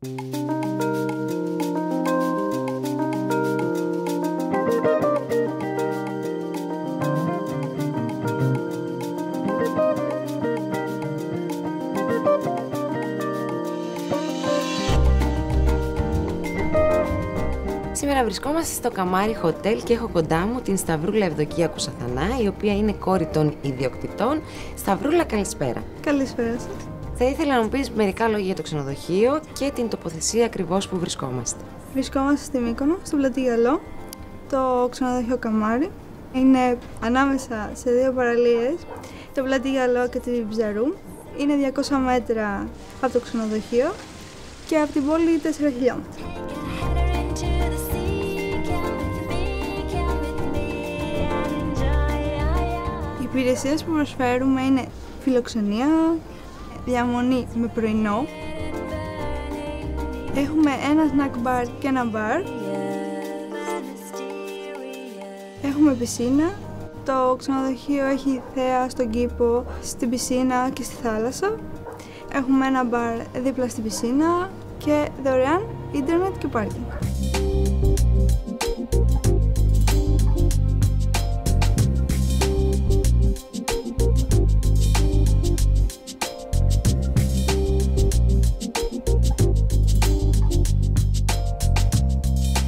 Σήμερα βρισκόμαστε στο Καμάρι Hotel και έχω κοντά μου την Σταυρούλα Ευδοκία Κουσαθανά, η οποία είναι κόρη των ιδιοκτητών. Σταυρούλα, καλησπέρα. Καλησπέρα σας. Θα ήθελα να μου πεις μερικά λόγια για το ξενοδοχείο και την τοποθεσία ακριβώς που βρισκόμαστε. Βρισκόμαστε στη Μύκονο, στο Πλατή Γυαλό. Το ξενοδοχείο Καμάρι είναι ανάμεσα σε δύο παραλίες, το Πλατή Γυαλό και τη Ψαρού. Είναι 200 μέτρα από το ξενοδοχείο και από την πόλη 4 χιλιόμετρα. Οι υπηρεσίες που προσφέρουμε είναι φιλοξενία, διαμονή με πρωινό. Έχουμε ένα snack bar και ένα bar. Έχουμε πισίνα. Το ξενοδοχείο έχει θέα στον κήπο, στην πισίνα και στη θάλασσα. Έχουμε ένα μπαρ δίπλα στην πισίνα και δωρεάν ίντερνετ και πάρκινγκ.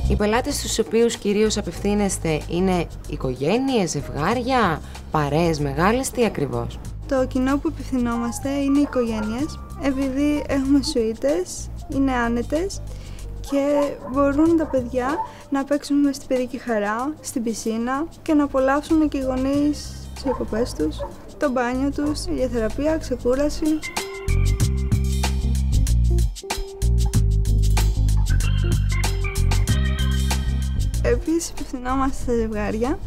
Οι πελάτες στους οποίους κυρίως απευθύνεστε είναι οικογένειες, ζευγάρια, παρέες μεγάλες, τι ακριβώς? Το κοινό που απευθυνόμαστε είναι οικογένειες, επειδή έχουμε σουίτες, είναι άνετες και μπορούν τα παιδιά να παίξουν μες στην παιδική χαρά, στην πισίνα και να απολαύσουν και οι γονείς τις διακοπές τους, το μπάνιο τους, ηλιοθεραπεία, ξεκούραση. Επίσης απευθυνόμαστε στα ζευγάρια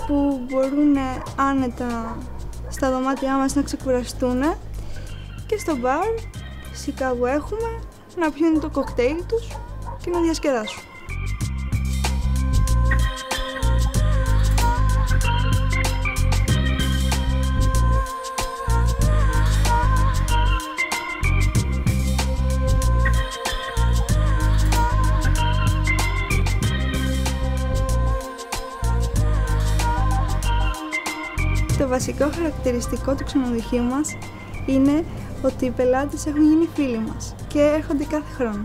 που μπορούν άνετα στα δωμάτια μας να ξεκουραστούν και στο μπαρ φυσικά που έχουμε να πιούν το κοκτέιλ τους και να διασκεδάσουν. Το βασικό χαρακτηριστικό του ξενοδοχείου μας είναι ότι οι πελάτες έχουν γίνει φίλοι μας και έρχονται κάθε χρόνο.